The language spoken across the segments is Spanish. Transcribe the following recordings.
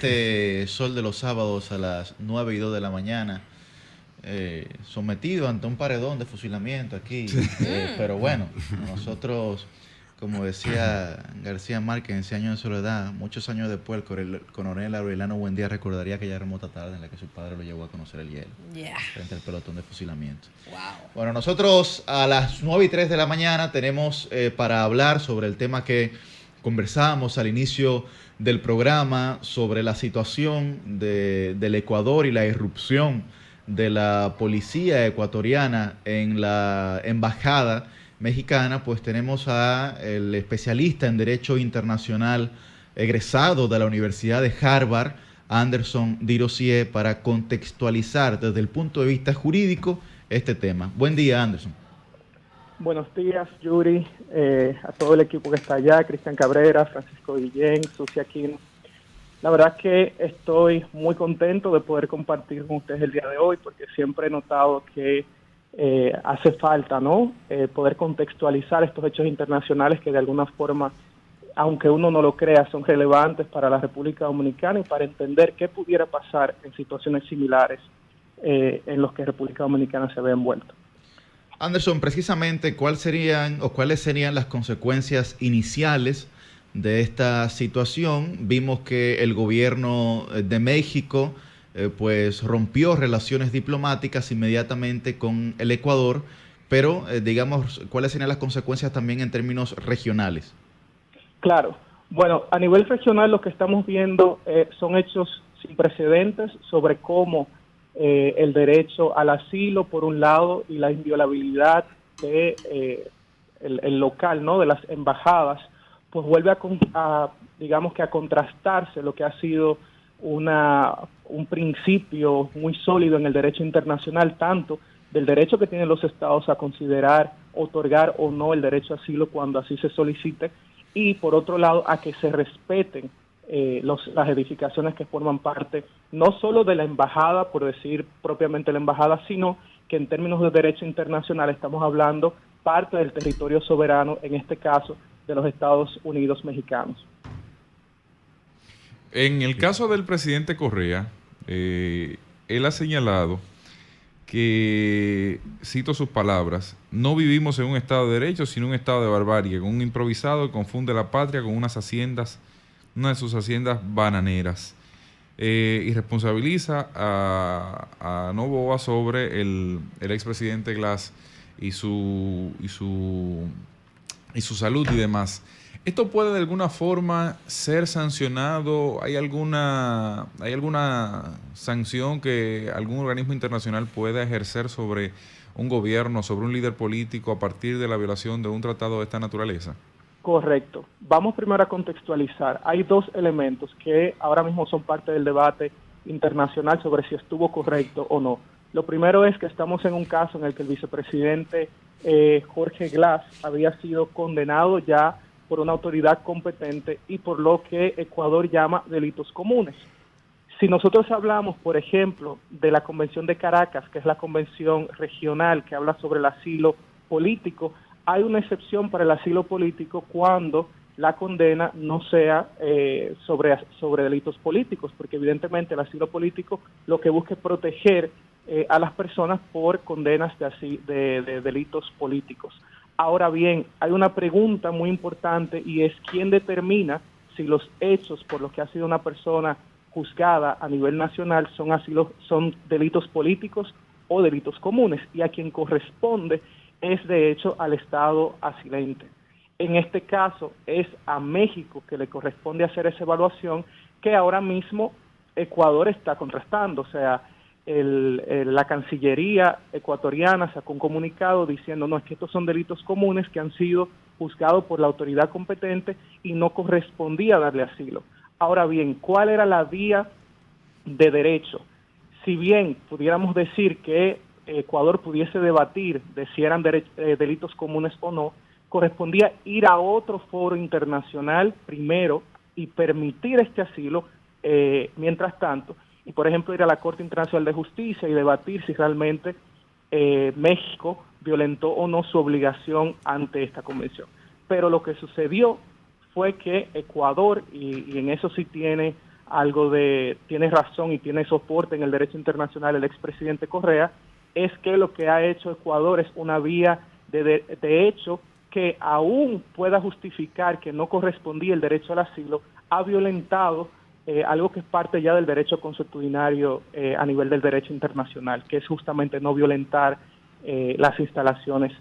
Este sol de los sábados a las 9 y 2 de la mañana, sometido ante un paredón de fusilamiento aquí. Pero bueno, nosotros, como decía García Márquez en 100 años de soledad, muchos años después, el coronel Aureliano Buendía recordaría aquella remota tarde en la que su padre lo llevó a conocer el hielo, frente al pelotón de fusilamiento. Wow. Bueno, nosotros a las 9 y 3 de la mañana tenemos para hablar sobre el tema que conversábamos al inicio del programa, sobre la situación del Ecuador y la irrupción de la policía ecuatoriana en la embajada mexicana. Pues tenemos a el especialista en Derecho Internacional egresado de la Universidad de Harvard, Anderson Dirosier, para contextualizar desde el punto de vista jurídico este tema. Buen día, Anderson. Buenos días, Yuri, a todo el equipo que está allá, Cristian Cabrera, Francisco Guillén, Susi Aquino. La verdad que estoy muy contento de poder compartir con ustedes el día de hoy, porque siempre he notado que hace falta, ¿no? Poder contextualizar estos hechos internacionales que de alguna forma, aunque uno no lo crea, son relevantes para la República Dominicana y para entender qué pudiera pasar en situaciones similares en los que República Dominicana se ve envuelta. Anderson, precisamente, ¿cuáles serían las consecuencias iniciales de esta situación? Vimos que el gobierno de México pues rompió relaciones diplomáticas inmediatamente con el Ecuador, pero digamos, ¿cuáles serían las consecuencias también en términos regionales? Claro. Bueno, a nivel regional lo que estamos viendo son hechos sin precedentes sobre cómo el derecho al asilo, por un lado, y la inviolabilidad de el local, ¿no?, de las embajadas, pues vuelve digamos que a contrastarse lo que ha sido un principio muy sólido en el derecho internacional, tanto del derecho que tienen los estados a considerar, otorgar o no el derecho a asilo cuando así se solicite, y por otro lado a que se respeten las edificaciones que forman parte no solo de la embajada, por decir propiamente la embajada, sino que en términos de derecho internacional estamos hablando parte del territorio soberano, en este caso de los Estados Unidos mexicanos. En el caso del presidente Correa, él ha señalado que, cito sus palabras, no vivimos en un estado de derecho, sino un estado de barbarie, con un improvisado que confunde la patria con una de sus haciendas bananeras. Y responsabiliza a Noboa sobre el expresidente Glass y su salud y demás. ¿Esto puede de alguna forma ser sancionado? ¿Hay alguna sanción que algún organismo internacional pueda ejercer sobre un gobierno, sobre un líder político a partir de la violación de un tratado de esta naturaleza? Correcto. Vamos primero a contextualizar. Hay dos elementos que ahora mismo son parte del debate internacional sobre si estuvo correcto o no. Lo primero es que estamos en un caso en el que el vicepresidente Jorge Glass había sido condenado ya por una autoridad competente y por lo que Ecuador llama delitos comunes. Si nosotros hablamos, por ejemplo, de la Convención de Caracas, que es la convención regional que habla sobre el asilo político, hay una excepción para el asilo político cuando la condena no sea sobre delitos políticos, porque evidentemente el asilo político lo que busca es proteger a las personas por condenas de delitos políticos. Ahora bien, hay una pregunta muy importante y es ¿quién determina si los hechos por los que ha sido una persona juzgada a nivel nacional son delitos políticos o delitos comunes? Y a quien corresponde es de hecho al Estado asilente. En este caso es a México que le corresponde hacer esa evaluación, que ahora mismo Ecuador está contrastando. O sea, la Cancillería ecuatoriana sacó un comunicado diciendo no, es que estos son delitos comunes que han sido juzgados por la autoridad competente y no correspondía darle asilo. Ahora bien, ¿cuál era la vía de derecho? Si bien pudiéramos decir que Ecuador pudiese debatir de si eran delitos comunes o no, correspondía ir a otro foro internacional primero y permitir este asilo mientras tanto, y por ejemplo ir a la Corte Internacional de Justicia y debatir si realmente México violentó o no su obligación ante esta convención. Pero lo que sucedió fue que Ecuador, y en eso sí tiene tiene razón y tiene soporte en el derecho internacional el expresidente Correa, es que lo que ha hecho Ecuador es una vía de hecho que aún pueda justificar que no correspondía el derecho al asilo, ha violentado algo que es parte ya del derecho consuetudinario a nivel del derecho internacional, que es justamente no violentar las instalaciones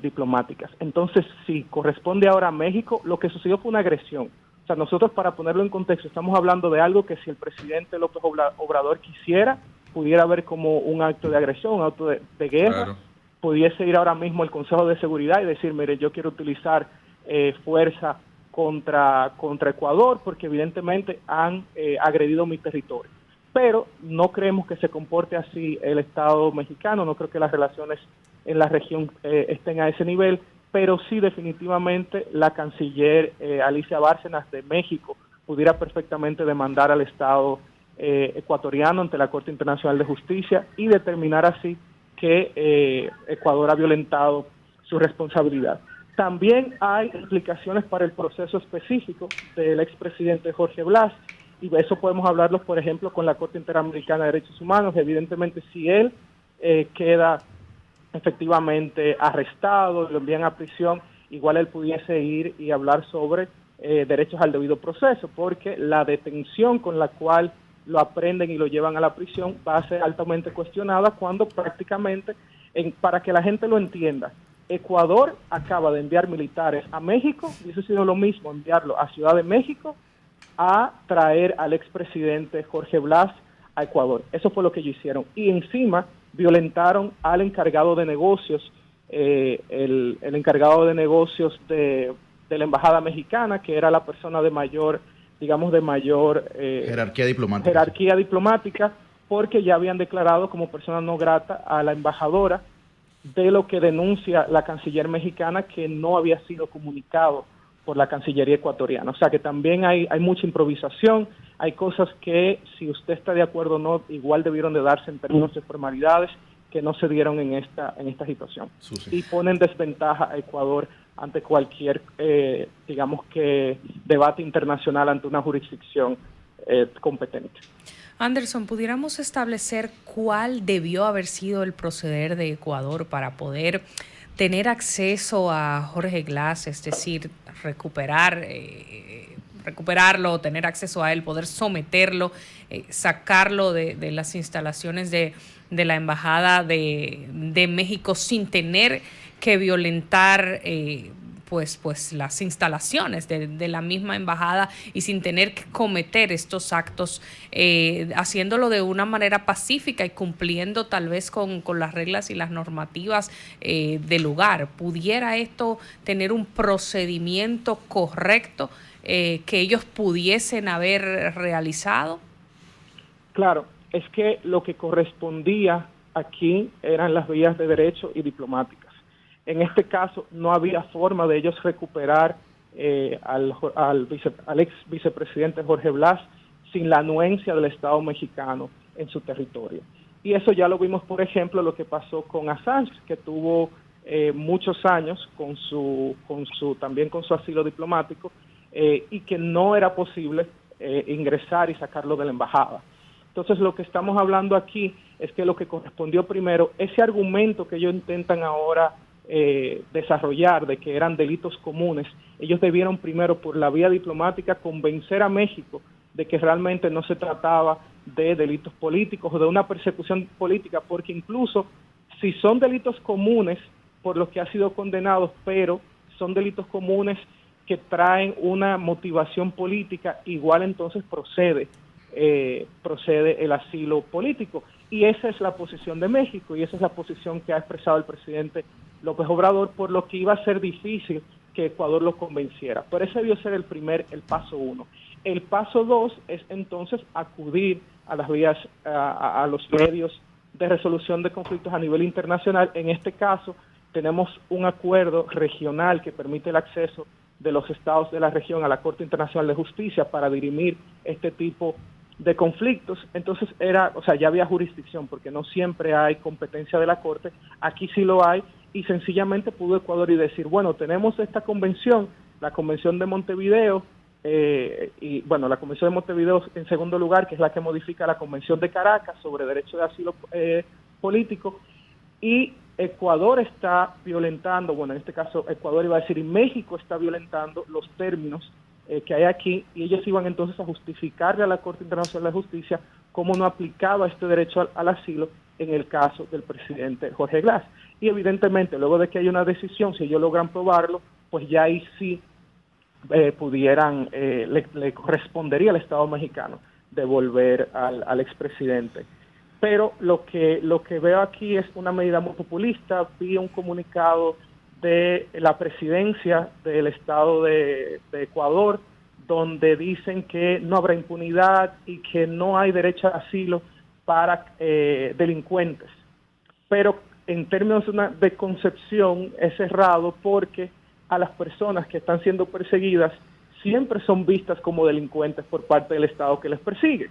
diplomáticas. Entonces, si corresponde ahora a México, lo que sucedió fue una agresión. O sea, nosotros, para ponerlo en contexto, estamos hablando de algo que si el presidente López Obrador quisiera, pudiera ver como un acto de agresión, un acto de guerra. Claro. Pudiese ir ahora mismo al Consejo de Seguridad y decir, mire, yo quiero utilizar fuerza contra Ecuador porque evidentemente han agredido mi territorio. Pero no creemos que se comporte así el Estado mexicano, no creo que las relaciones en la región estén a ese nivel, pero sí definitivamente la canciller Alicia Bárcenas de México pudiera perfectamente demandar al Estado ecuatoriano ante la Corte Internacional de Justicia y determinar así que Ecuador ha violentado su responsabilidad. También hay implicaciones para el proceso específico del expresidente Jorge Blas, y eso podemos hablarlo, por ejemplo, con la Corte Interamericana de Derechos Humanos. Evidentemente, si él queda efectivamente arrestado, lo envían a prisión, igual él pudiese ir y hablar sobre derechos al debido proceso, porque la detención con la cual lo aprenden y lo llevan a la prisión va a ser altamente cuestionada cuando prácticamente, para que la gente lo entienda, Ecuador acaba de enviar militares a México, y eso ha sido lo mismo, enviarlo a Ciudad de México a traer al expresidente Jorge Blas a Ecuador. Eso fue lo que ellos hicieron. Y encima violentaron al encargado de negocios, el encargado de negocios de la embajada mexicana, que era la persona de mayor, digamos, de mayor jerarquía diplomática, porque ya habían declarado como persona no grata a la embajadora, de lo que denuncia la canciller mexicana, que no había sido comunicado por la Cancillería ecuatoriana. O sea que también hay mucha improvisación, hay cosas que, si usted está de acuerdo o no, igual debieron de darse en términos de formalidades que no se dieron en esta situación. Y ponen desventaja a Ecuador ante cualquier, digamos que, debate internacional ante una jurisdicción competente. Anderson, ¿pudiéramos establecer cuál debió haber sido el proceder de Ecuador para poder tener acceso a Jorge Blas, es decir, recuperarlo, tener acceso a él, poder someterlo, sacarlo de las instalaciones de la Embajada de México sin tener que violentar pues las instalaciones de la misma embajada y sin tener que cometer estos actos, haciéndolo de una manera pacífica y cumpliendo tal vez con las reglas y las normativas del lugar? ¿Pudiera esto tener un procedimiento correcto que ellos pudiesen haber realizado? Claro, es que lo que correspondía aquí eran las vías de derecho y diplomáticas. En este caso no había forma de ellos recuperar al ex vicepresidente Jorge Blas sin la anuencia del Estado mexicano en su territorio. Y eso ya lo vimos, por ejemplo, lo que pasó con Assange, que tuvo muchos años también con su asilo diplomático, y que no era posible ingresar y sacarlo de la embajada. Entonces, lo que estamos hablando aquí es que lo que correspondió primero, ese argumento que ellos intentan ahora desarrollar de que eran delitos comunes, ellos debieron primero, por la vía diplomática, convencer a México de que realmente no se trataba de delitos políticos o de una persecución política, porque incluso si son delitos comunes por los que ha sido condenados, pero son delitos comunes que traen una motivación política, igual entonces procede el asilo político. Y esa es la posición de México, y esa es la posición que ha expresado el presidente López Obrador, por lo que iba a ser difícil que Ecuador lo convenciera. Pero ese debió ser el paso 1. El paso 2 es entonces acudir a las vías, a los medios de resolución de conflictos a nivel internacional. En este caso, tenemos un acuerdo regional que permite el acceso de los estados de la región a la Corte Internacional de Justicia para dirimir este tipo de conflictos. Entonces ya había jurisdicción, porque no siempre hay competencia de la Corte, aquí sí lo hay, y sencillamente pudo Ecuador y decir, bueno, tenemos esta convención, la Convención de Montevideo, y bueno, la Convención de Montevideo en segundo lugar, que es la que modifica la Convención de Caracas sobre derecho de asilo político, y Ecuador está violentando, bueno, en este caso Ecuador iba a decir, y México está violentando los términos que hay aquí, y ellos iban entonces a justificarle a la Corte Internacional de Justicia cómo no aplicaba este derecho al asilo en el caso del presidente Jorge Glass. Y evidentemente, luego de que haya una decisión, si ellos logran probarlo, pues ya ahí sí pudieran, le correspondería al Estado mexicano devolver al expresidente. Pero lo que veo aquí es una medida muy populista. Vi un comunicado de la presidencia del Estado de Ecuador, donde dicen que no habrá impunidad y que no hay derecho a asilo para delincuentes. Pero en términos de concepción es cerrado, porque a las personas que están siendo perseguidas siempre son vistas como delincuentes por parte del Estado que les persigue,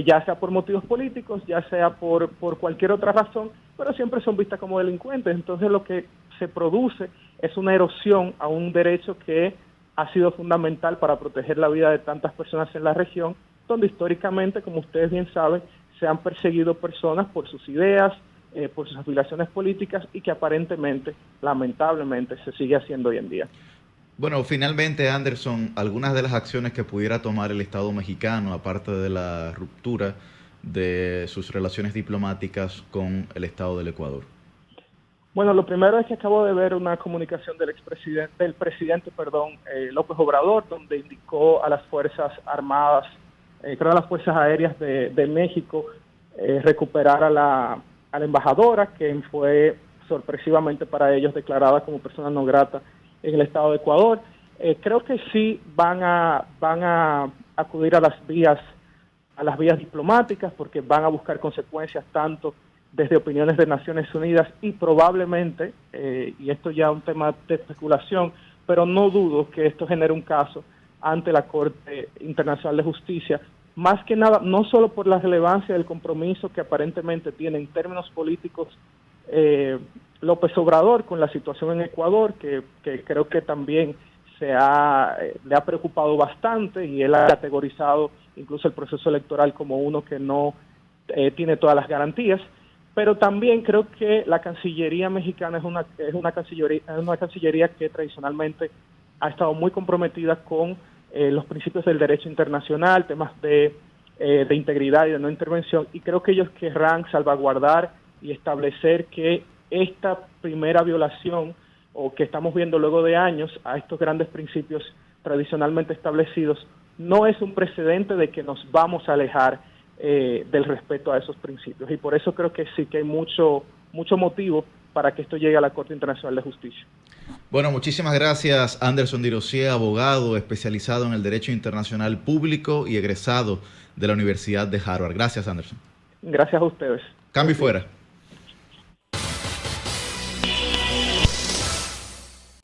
ya sea por motivos políticos, ya sea por cualquier otra razón, pero siempre son vistas como delincuentes. Entonces lo que se produce es una erosión a un derecho que ha sido fundamental para proteger la vida de tantas personas en la región, donde históricamente, como ustedes bien saben, se han perseguido personas por sus ideas, por sus afiliaciones políticas, y que aparentemente, lamentablemente, se sigue haciendo hoy en día. Bueno, finalmente, Anderson, algunas de las acciones que pudiera tomar el Estado mexicano, aparte de la ruptura de sus relaciones diplomáticas con el Estado del Ecuador. Bueno, lo primero es que acabo de ver una comunicación del presidente López Obrador, donde indicó a las Fuerzas Armadas, creo a las Fuerzas Aéreas de México, recuperar a la embajadora, que fue sorpresivamente para ellos declarada como persona no grata en el Estado de Ecuador. Creo que sí van a acudir a las vías diplomáticas, porque van a buscar consecuencias tanto desde opiniones de Naciones Unidas y probablemente, y esto ya es un tema de especulación, pero no dudo que esto genere un caso ante la Corte Internacional de Justicia, más que nada, no solo por la relevancia del compromiso que aparentemente tiene en términos políticos López Obrador con la situación en Ecuador, que creo que también le ha preocupado bastante, y él ha categorizado incluso el proceso electoral como uno que no tiene todas las garantías. Pero también creo que la Cancillería mexicana es una cancillería que tradicionalmente ha estado muy comprometida con los principios del derecho internacional, temas de integridad y de no intervención, y creo que ellos querrán salvaguardar y establecer que esta primera violación, o que estamos viendo luego de años, a estos grandes principios tradicionalmente establecidos, no es un precedente de que nos vamos a alejar del respeto a esos principios. Y por eso creo que sí que hay mucho motivo para que esto llegue a la Corte Internacional de Justicia. Bueno, muchísimas gracias, Anderson Dirossie, abogado especializado en el Derecho Internacional Público y egresado de la Universidad de Harvard. Gracias, Anderson. Gracias a ustedes. Cambio y fuera.